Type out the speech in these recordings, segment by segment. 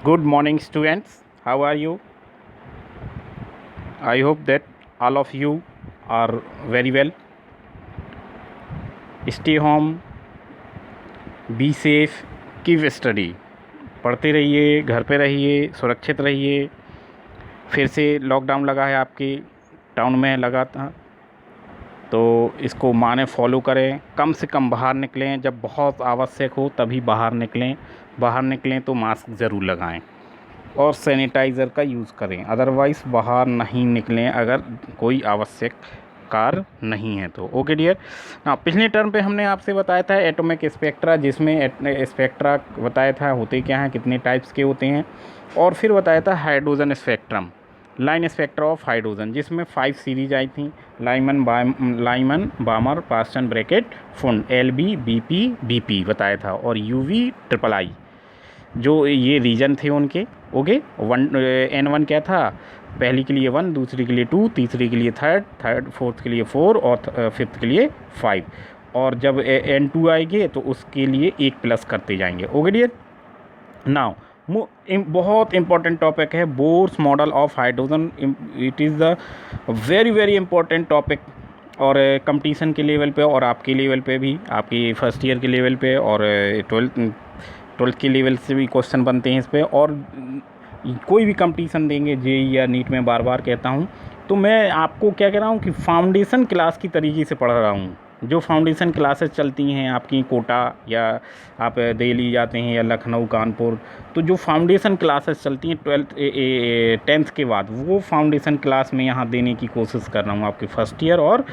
Good morning, students. How are you? I hope that all of you are very well. Stay home, be safe, keep study. पढ़ते रहिए, घर पे रहिए, सुरक्षित रहिए। फिर से लॉकडाउन लगा है आपके टाउन में लगा था, तो इसको माने फॉलो करें। कम से कम बाहर निकलें, जब बहुत आवश्यक हो तभी बाहर निकलें तो मास्क ज़रूर लगाएं और सैनिटाइज़र का यूज़ करें। अदरवाइज़ बाहर नहीं निकलें अगर कोई आवश्यक कार्य नहीं है तो। Okay dear. ना पिछले टर्म पे हमने आपसे बताया था एटॉमिक स्पेक्ट्रा, जिसमें स्पेक्ट्रा बताया था होते क्या हैं, कितने टाइप्स के होते हैं, और फिर बताया था hydrogen spectrum, line spectra of hydrogen, जिसमें 5 सीरीज आई थी। Lyman Balmer Paschen Brackett Pfund LB BP BP बताया था, और UV III जो ये रीजन थे उनके। ओके, N1 क्या था, पहली के लिए 1, दूसरी के लिए 2, तीसरी के लिए थर्ड, फोर्थ के लिए 4 और फिफ्थ के लिए 5, और जब N2 आएंगे तो उसके लिए 1 प्लस करते जाएंगे। Okay dear. नाउ बहुत इंपॉर्टेंट टॉपिक है Bohr's model of hydrogen. It is the very very important topic, और कंपटीशन के लेवल पे और आपके लेवल पे भी, आपकी फर्स्ट ईयर के लेवल पे और ट्वेल्थ के लेवल से भी क्वेश्चन बनते हैं इस पर। और कोई भी कंपटीशन देंगे, JEE या नीट में बार बार कहता हूँ, तो मैं आपको क्या कह रहा हूँ कि फाउंडेशन क्लास की तरीके से पढ़ रहा हूँ। जो फाउंडेशन क्लासेस चलती हैं आपकी कोटा, या आप दिल्ली जाते हैं या लखनऊ कानपुर, तो जो फाउंडेशन क्लासेस चलती हैं 10th के बाद, वो फाउंडेशन क्लास में यहाँ देने की कोशिश कर रहा हूँ आपके फर्स्ट ईयर और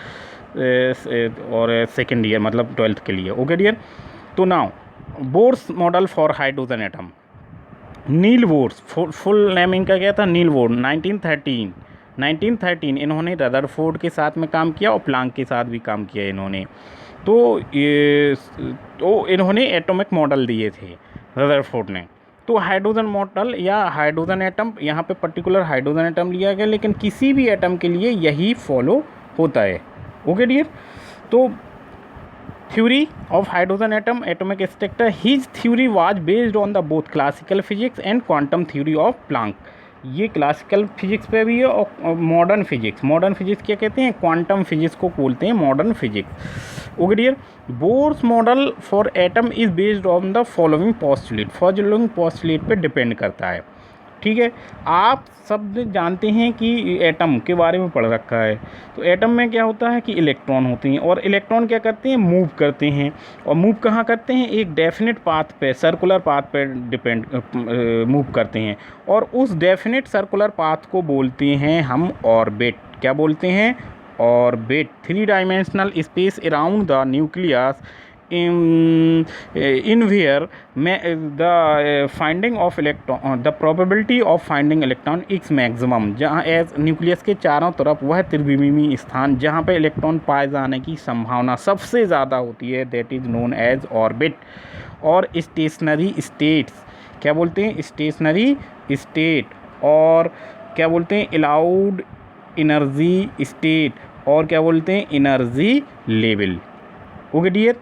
सेकेंड ईयर, मतलब 12th के लिए। Okay dear. तो now Bohr's model for hydrogen atom, Niels Bohr's, full name इनका क्या था, नील बोर। 1913 इन्होंने रदरफोर्ड के साथ में काम किया और प्लांक के साथ भी काम किया इन्होंने। तो इन्होंने एटॉमिक मॉडल दिए थे रदरफोर्ड ने। तो हाइड्रोजन मॉडल या हाइड्रोजन एटम, यहाँ पे पर्टिकुलर हाइड्रोजन एटम लिया गया, लेकिन किसी भी एटम के लिए यही फॉलो होता है। Okay dear. तो theory of hydrogen atom, atomic structure, his theory was based on the both classical physics and quantum theory of Planck। ये क्लासिकल फिजिक्स पे भी है और मॉडर्न फिजिक्स क्या कहते हैं, क्वांटम फिजिक्स को बोलते हैं modern physics. Okay dear. Bohr's model for atom is based on the following postulate पे डिपेंड करता है। ठीक है, आप सब जानते हैं कि एटम के बारे में पढ़ रखा है। तो एटम में क्या होता है कि इलेक्ट्रॉन होते हैं, और इलेक्ट्रॉन क्या करते हैं, मूव करते हैं। और मूव कहाँ करते हैं, एक डेफिनेट पाथ पे, सर्कुलर पाथ पे मूव करते हैं, और उस डेफिनेट सर्कुलर पाथ को बोलते हैं हम ऑर्बिट। क्या बोलते हैं, orbit. 3 dimensional space around the nucleus in where the finding of electron, the probability of finding electron is maximum, जहाँ एज न्यूक्लियस के चारों तरफ वह त्रिविमीय स्थान जहाँ पे इलेक्ट्रॉन पाए जाने की संभावना सबसे ज़्यादा होती है, that is known as orbit. और स्टेशनरी स्टेट्स, क्या बोलते हैं, स्टेशनरी स्टेट, और क्या बोलते हैं, अलाउड एनर्जी स्टेट, और क्या बोलते हैं, energy level. Okay dear.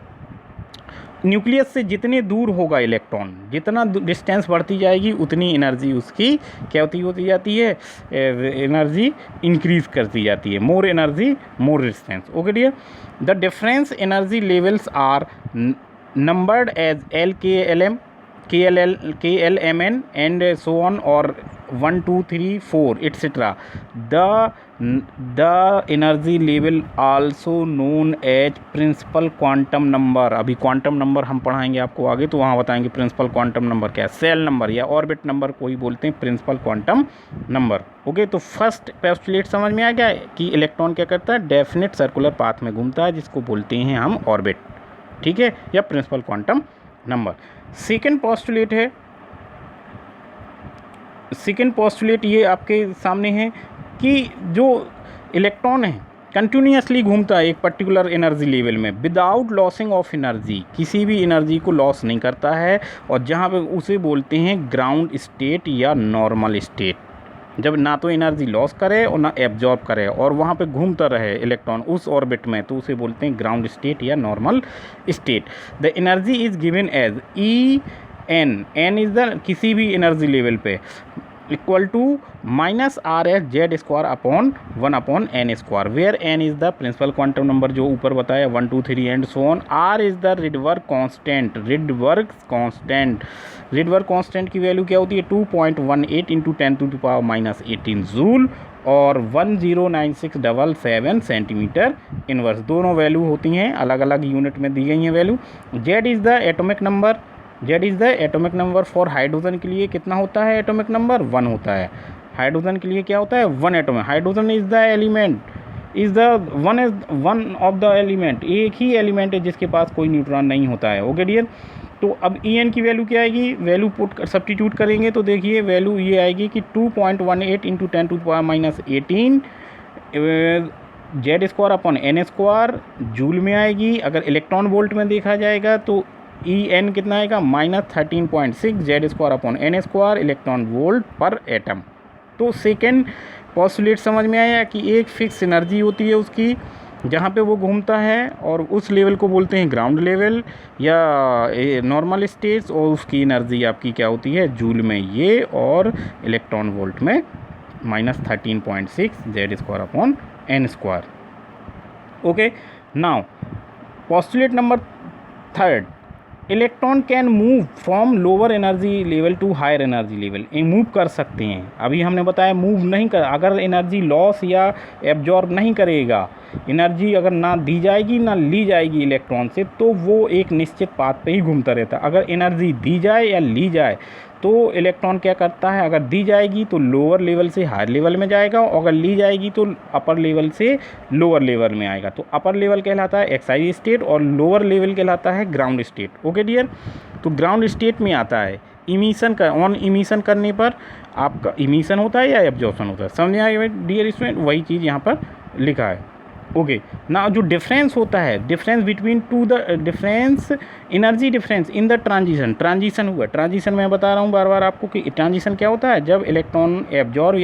Nucleus से जितने दूर होगा इलेक्ट्रॉन, जितना डिस्टेंस बढ़ती जाएगी उतनी एनर्जी उसकी क्या होती जाती है, एनर्जी इंक्रीज करती जाती है, more energy more distance. Okay dear. The difference energy levels are numbered as LKLM, KLMN and so on, और 1 2 3 4 etcetera. The energy level also known as principal quantum number. अभी क्वांटम नंबर हम पढ़ाएंगे आपको आगे, तो वहाँ बताएंगे प्रिंसिपल क्वांटम नंबर क्या है, सेल नंबर या ऑर्बिट नंबर कोई बोलते हैं प्रिंसिपल क्वांटम नंबर। ओके, तो फर्स्ट पोस्टुलेट समझ में आ गया कि इलेक्ट्रॉन क्या करता है, डेफिनेट सर्कुलर पाथ में घूमता है, जिसको बोलते हैं हम ऑर्बिट। ठीक है, या principal quantum number. Second postulate ये आपके सामने है कि जो इलेक्ट्रॉन है कंटिन्यूसली घूमता है एक पर्टिकुलर एनर्जी लेवल में विदाउट लॉसिंग ऑफ एनर्जी, किसी भी एनर्जी को लॉस नहीं करता है, और जहाँ पे उसे बोलते हैं ग्राउंड स्टेट या नॉर्मल स्टेट। जब ना तो एनर्जी लॉस करे और ना एब्जॉर्ब करे, और वहाँ पे घूमता रहे इलेक्ट्रॉन उस ऑर्बिट में, तो उसे बोलते हैं ग्राउंड स्टेट या normal state. The energy is given as n is the किसी भी एनर्जी लेवल पे equal to minus R S Z square upon 1/n², where n is the principal quantum number जो ऊपर बताया 1 2 3 and so on. R is the Rydberg constant, Rydberg constant की value क्या होती है 2.18 इंटू 10⁻⁻18 जूल और 109677 centimetre inverse. दोनों value होती हैं, अलग अलग यूनिट में दी गई हैं value. Z is the atomic number, Z is the atomic number for hydrogen के लिए कितना होता है, एटॉमिक नंबर 1 होता है। हाइड्रोजन के लिए क्या होता है 1 atomic. Hydrogen is the element is the one of the element, एक ही एलिमेंट है जिसके पास कोई न्यूट्रॉन नहीं होता है। ओके डियर, तो अब ई एन की वैल्यू क्या आएगी, वैल्यू पुट सब्स्टिट्यूट करेंगे तो देखिए वैल्यू ये आएगी कि 2.18 इंटू 10⁻⁻18 जेड² अपॉन n² जूल में आएगी। अगर इलेक्ट्रॉन वोल्ट में देखा जाएगा तो ई एन कितना आएगा -13.6 जेड² अपॉन n² इलेक्ट्रॉन वोल्ट पर एटम। तो सेकेंड पॉस्टुलेट समझ में आया कि एक फिक्स एनर्जी होती है उसकी जहाँ पे वो घूमता है और उस लेवल को बोलते हैं ग्राउंड लेवल या नॉर्मल स्टेट्स, और उसकी एनर्जी आपकी क्या होती है जूल में ये, और इलेक्ट्रॉन वोल्ट में -13.6 जेड² upon n²। Okay, now postulate number 3, electron can move from lower energy level to higher energy level. ये मूव कर सकते हैं, अभी हमने बताया मूव नहीं कर, अगर एनर्जी लॉस या एब्जॉर्ब नहीं करेगा, एनर्जी अगर ना दी जाएगी ना ली जाएगी इलेक्ट्रॉन से, तो वो एक निश्चित पाथ पे ही घूमता रहता है। अगर एनर्जी दी जाए या ली जाए तो इलेक्ट्रॉन क्या करता है, अगर दी जाएगी तो लोअर लेवल से हायर लेवल में जाएगा, और अगर ली जाएगी तो अपर लेवल से लोअर लेवल में आएगा। तो अपर लेवल कहलाता है एक्साइज स्टेट और लोअर लेवल कहलाता है ग्राउंड स्टेट। ओके डियर, तो ग्राउंड स्टेट में आता है इमिशन का, ऑन इमिशन करने पर आपका इमिशन होता है या एब्जॉर्प्शन होता है, समझ आए डियर स्टूडेंट, वही चीज़ यहाँ पर लिखा है। ओके, ना जो डिफरेंस होता है, difference between two the difference energy difference in the transition हुआ। ट्रांजिशन मैं बता रहा हूँ बार बार आपको कि ट्रांजिशन क्या होता है, जब इलेक्ट्रॉन एब्जॉर्ब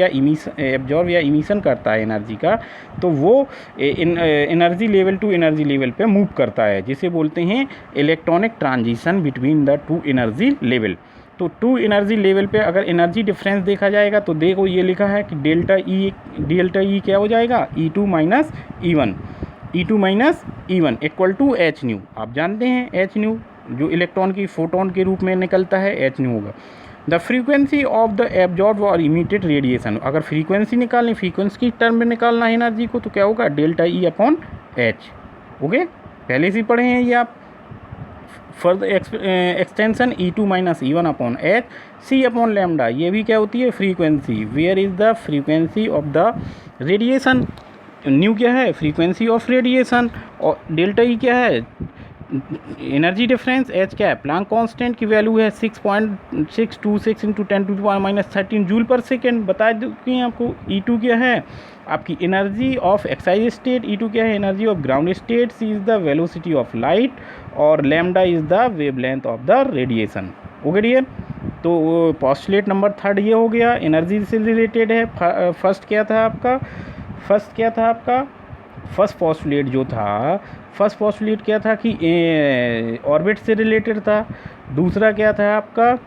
या इमिशन करता है एनर्जी का, तो वो energy level to energy level पे मूव करता है, जिसे बोलते हैं electronic transition between the two energy level. तो टू एनर्जी लेवल पे अगर एनर्जी डिफरेंस देखा जाएगा तो देखो ये लिखा है कि डेल्टा ई क्या हो जाएगा E2 minus E1 equal to h nu. आप जानते हैं एच न्यू जो इलेक्ट्रॉन की फोटोन के रूप में निकलता है एच न्यू होगा। The frequency of the absorb और इमिटेड रेडिएशन, अगर फ्रीक्वेंसी निकालनी, फ्रीक्वेंसी की टर्म में निकालना है एनर्जी को, तो क्या होगा delta E upon h. Okay, पहले से पढ़े हैं ये आप। Further extension E2 minus E1 upon h c upon lambda, ये भी क्या होती है frequency. Where is the frequency of the radiation, nu क्या है फ्रीक्वेंसी ऑफ रेडिएशन, और डेल्टा ई क्या है एनर्जी डिफरेंस, एच क्या है प्लांक कांस्टेंट की वैल्यू है 6.626 इंटू 10⁻⁻13 जूल पर सेकेंड। बता दूँ आपको E2 क्या है आपकी energy of excise state, E2 क्या है energy of ground state, C is the velocity of light, और lambda is the wavelength of the radiation. Okay dear, तो पोस्टुलेट नंबर 3 ये हो गया, एनर्जी से रिलेटेड है। फर्स्ट क्या था आपका, फर्स्ट पोस्टुलेट जो था, फर्स्ट पोस्टुलेट क्या था कि ऑर्बिट से रिलेटेड था। दूसरा क्या था आपका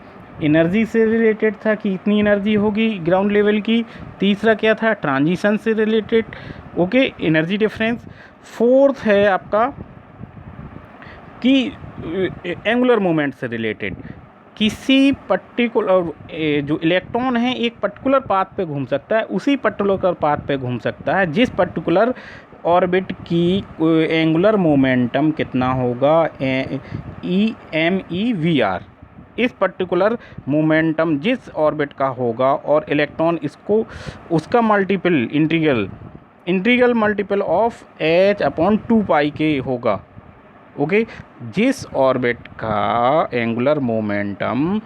एनर्जी से रिलेटेड था कि इतनी एनर्जी होगी ग्राउंड लेवल की। तीसरा क्या था ट्रांजिशन से related, okay energy difference. Fourth है आपका कि एंगुलर मोमेंट से रिलेटेड, किसी पर्टिकुलर जो इलेक्ट्रॉन है एक पर्टिकुलर पाथ पे घूम सकता है, उसी पर्टिकुलर पाथ पे घूम सकता है जिस पर्टिकुलर ऑर्बिट की एंगुलर मोमेंटम कितना होगा EMEVR। इस पर्टिकुलर मोमेंटम जिस ऑर्बिट का होगा और इलेक्ट्रॉन इसको उसका multiple integral multiple of h upon 2π के होगा। ओके, जिस ऑर्बिट का एंगुलर मोमेंटम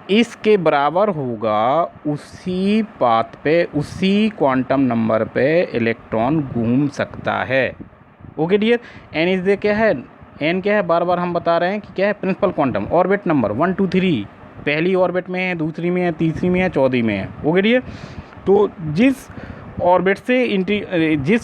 इसके बराबर होगा उसी पाथ पे, उसी क्वांटम नंबर पे इलेक्ट्रॉन घूम सकता है। Okay dear, n is the क्या है, एन क्या है बार बार हम बता रहे हैं कि क्या है प्रिंसिपल क्वांटम, ऑर्बिट नंबर 1 2 3, पहली ऑर्बिट में है, दूसरी में है, तीसरी में है, चौथी में है। ओके डियर, तो जिस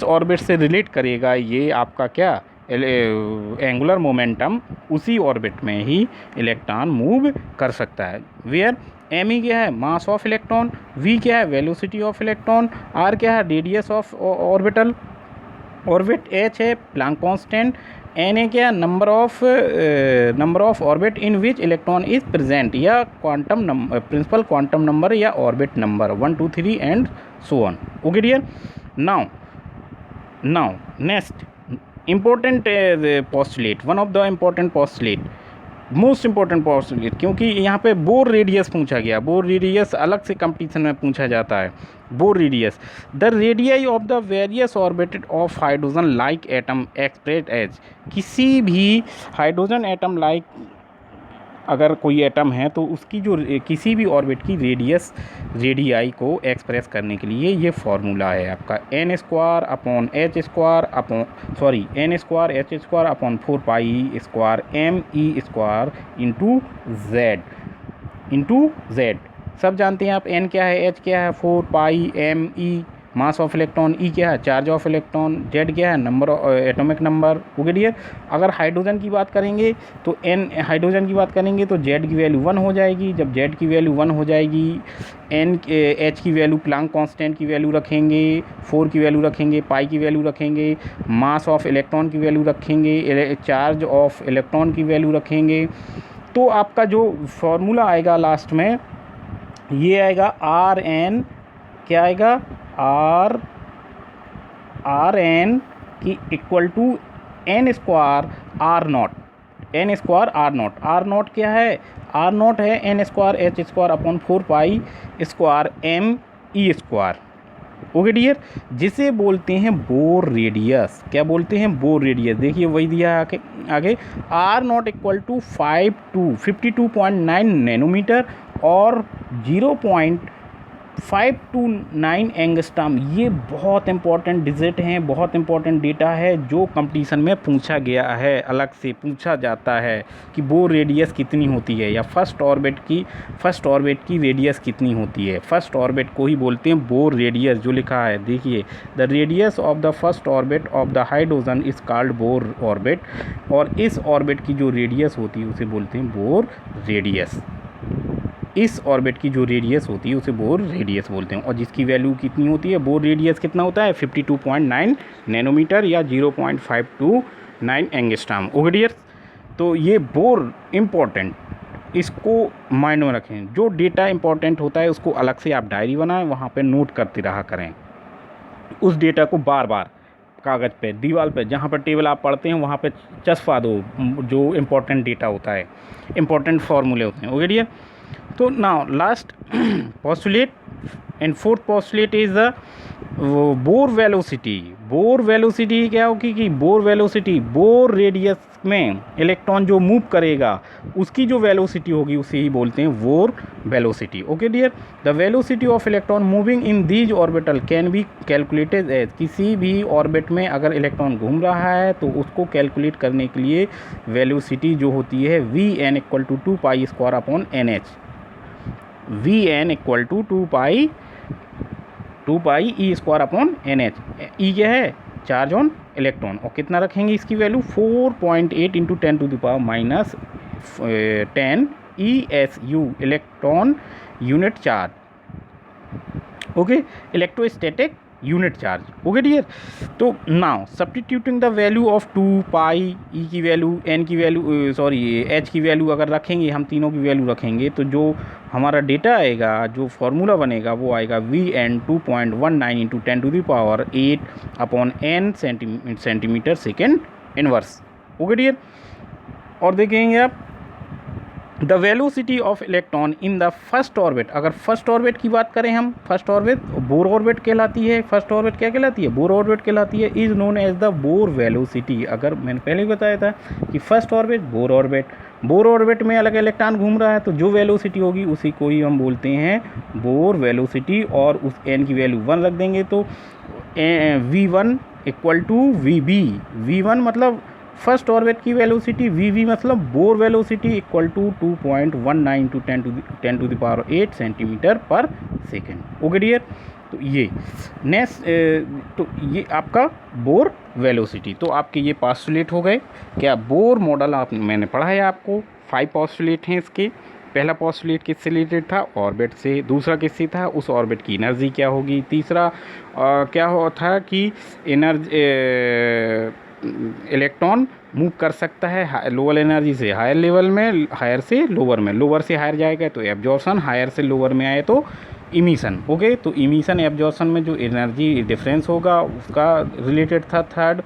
ऑर्बिट से रिलेट करेगा ये आपका क्या एंगुलर मोमेंटम उसी ऑर्बिट में ही इलेक्ट्रॉन मूव कर सकता है। वेयर एम ई क्या है, मास ऑफ इलेक्ट्रॉन, वी क्या है, वेलोसिटी ऑफ इलेक्ट्रॉन, आर क्या है, radius of orbital orbit, H है प्लैंक कांस्टेंट, एन ए क्या, number of orbit in which electron is present, या quantum number, principal quantum number या orbit number 1 2 3 and so on. Okay dear, now next important postulate, one of the important postulate, most important postulate, क्योंकि यहाँ पे bore radius पूछा गया। Bore radius अलग से competition में पूछा जाता है। Bohr radius, the radii of the various orbit of hydrogen like atom expressed as, किसी भी हाइड्रोजन एटम लाइक अगर कोई एटम है तो उसकी जो किसी भी ऑर्बिट की रेडियाई को एक्सप्रेस करने के लिए ये फार्मूला है आपका n square upon h square upon 4 pi square m e square into z। सब जानते हैं आप, n क्या है, h क्या है, 4 pi m e mass of electron, E क्या है, चार्ज ऑफ इलेक्ट्रॉन, जेड क्या है, number atomic number. Okay dear, अगर हाइड्रोजन की बात करेंगे तो हाइड्रोजन की बात करेंगे तो जेड की वैल्यू 1 हो जाएगी। जब जेड की वैल्यू 1 हो जाएगी, एच की वैल्यू प्लैंक कांस्टेंट की वैल्यू रखेंगे, 4 की वैल्यू रखेंगे, पाई की वैल्यू रखेंगे, मास ऑफ इलेक्ट्रॉन की वैल्यू रखेंगे, चार्ज ऑफ इलेक्ट्रॉन की वैल्यू रखेंगे, तो आपका जो फॉर्मूला आएगा लास्ट में ये आएगा आर एन, क्या आएगा, आर एन की equal to n square r nought, r nought क्या है, आर नॉट है n square h square upon 4 pi square m e square. Okay dear, जिसे बोलते हैं बोर रेडियस। क्या बोलते हैं, बोर रेडियस। देखिए वही दिया आगे r nought equal to 52.9 nanometre और 0.529 एंगस्ट्रॉम। ये बहुत इंपॉर्टेंट डिजिट हैं, बहुत इंपॉर्टेंट डेटा है जो कंपटीशन में पूछा गया है, अलग से पूछा जाता है कि बोर रेडियस कितनी होती है, या फर्स्ट ऑर्बिट की रेडियस कितनी होती है। फर्स्ट ऑर्बिट को ही बोलते हैं बोर रेडियस, जो लिखा है देखिए, the radius of the first orbit of the hydrogen is called bore orbit, और इस ऑर्बिट की जो रेडियस होती है उसे बोलते हैं बोर रेडियस। इस ऑर्बिट की जो रेडियस होती है उसे बोर रेडियस बोलते हैं, और जिसकी वैल्यू कितनी होती है, बोर रेडियस कितना होता है, 52.9 नैनोमीटर या 0.529 एंगस्ट्रॉम। ओके डियर, तो ये बोर इम्पॉर्टेंट, इसको माइंड में रखें। जो डेटा इम्पॉर्टेंट होता है उसको अलग से आप डायरी बनाएं, वहाँ पे नोट करते रहा करें। उस डेटा को बार बार कागज़ पे, दीवार पे, जहाँ पर टेबल आप पढ़ते हैं वहाँ पे चस्पा दो, जो इम्पोर्टेंट डेटा होता है, इम्पोर्टेंट फार्मूले होते हैं। ओके डियर, तो now last postulate and fourth postulate is the Bohr velocity. Bohr velocity क्या होगी कि बोर वेलोसिटी, बोर रेडियस में इलेक्ट्रॉन जो मूव करेगा उसकी जो वेलोसिटी होगी उसे ही बोलते हैं Bohr velocity. Okay dear, the velocity of electron moving in these orbital can be calculated as, किसी भी ऑर्बिट में अगर इलेक्ट्रॉन घूम रहा है तो उसको कैलकुलेट करने के लिए वेलोसिटी जो होती है V N equal to 2 pi square upon N H, V N equal to 2 pi E square upon N H. E क्या है, चार्ज ऑन इलेक्ट्रॉन, और कितना रखेंगे इसकी value 4.8 into 10 to the power minus 10 ESU, electron unit charge. Okay, electrostatic unit charge. Okay dear, तो now substituting the value of 2 pi, E की value, N की value, H की वैल्यू अगर रखेंगे, हम तीनों की वैल्यू रखेंगे तो जो हमारा डेटा आएगा, जो फार्मूला बनेगा वो आएगा v n 2.19 into 10 to the power 8 upon n centimetre second inverse. Okay dear, और देखेंगे आप the velocity of electron in the first orbit. अगर फर्स्ट ऑर्बिट की बात करें हम, फर्स्ट ऑर्बिट बोर ऑर्बिट कहलाती है। फर्स्ट ऑर्बिट क्या कहलाती है, बोर ऑर्बिट कहलाती है। Is known as the Bohr velocity. अगर मैंने पहले भी बताया था कि फर्स्ट ऑर्बिट, बोर ऑर्बिट में अलग इलेक्ट्रॉन घूम रहा है तो जो वेलोसिटी होगी उसी को ही हम बोलते हैं बोर वेलोसिटी, और उस एन की वैल्यू 1 रख देंगे तो V1 इक्वल टू V1 मतलब फर्स्ट ऑर्बिट की वेलोसिटी, VV मतलब Bohr velocity equal to 2.19 to 10 to the power 8 centimetre per second. Okay dear, तो ये नेक्स्ट तो ये आपका बोर वेलोसिटी। तो आपके ये पोस्टुलेट हो गए। क्या बोर मॉडल मैंने पढ़ा है आपको। 5 पोस्टुलेट हैं इसके। पहला पोस्टुलेट किससे रिलेटेड था? ऑर्बिट से। दूसरा किससे था? उस ऑर्बिट की एनर्जी क्या होगी। तीसरा क्या हो था कि इलेक्ट्रॉन मूव कर सकता है लोअर एनर्जी से हायर लेवल में, हायर से लोअर में। लोअर से हायर जाएगा तो एब्जॉर्शन, हायर से लोअर में आए तो इमिशन। ओके, तो इमिशन एब्जॉर्शन में जो एनर्जी डिफरेंस होगा उसका रिलेटेड था थर्ड।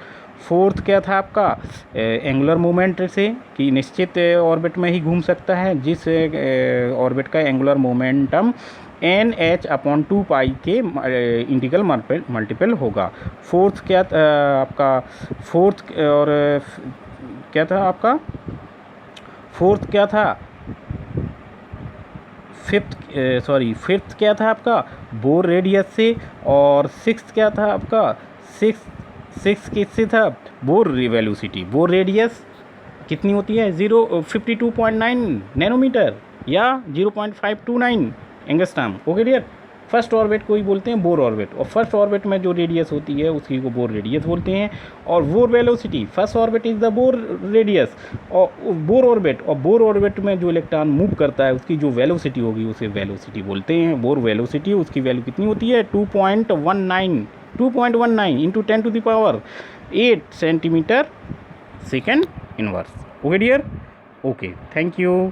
फोर्थ क्या था आपका? एंगुलर मोमेंट से, कि निश्चित ऑर्बिट में ही घूम सकता है जिस ऑर्बिट का एंगुलर मोमेंटम NH/2 पाई के इंटीग्रल मल्टीपल होगा। फोर्थ क्या आपका? फोर्थ और क्या था आपका? फोर्थ क्या था? फिफ्थ क्या था आपका? बोर रेडियस से। और सिक्स्थ क्या था आपका? सिक्स किससे था? Bore velocity. बोर रेडियस कितनी होती है? 52.9 नैनोमीटर या 0.529 angstrom. Okay dear. First orbit को ही बोलते हैं बोर ऑर्बिट, और फर्स्ट ऑर्बिट में जो रेडियस होती है उसकी को बोर रेडियस बोलते हैं। और bore velocity, first orbit is the bore radius और बोर ऑर्बिट में जो इलेक्ट्रॉन मूव करता है उसकी जो वेलोसिटी होगी उसे वेलोसिटी बोलते हैं। बोर वेलोसिटी, उसकी वैल्यू कितनी होती है? 2.19 into 10⁸ centimetre second inverse. Okay dear. Okay, thank you.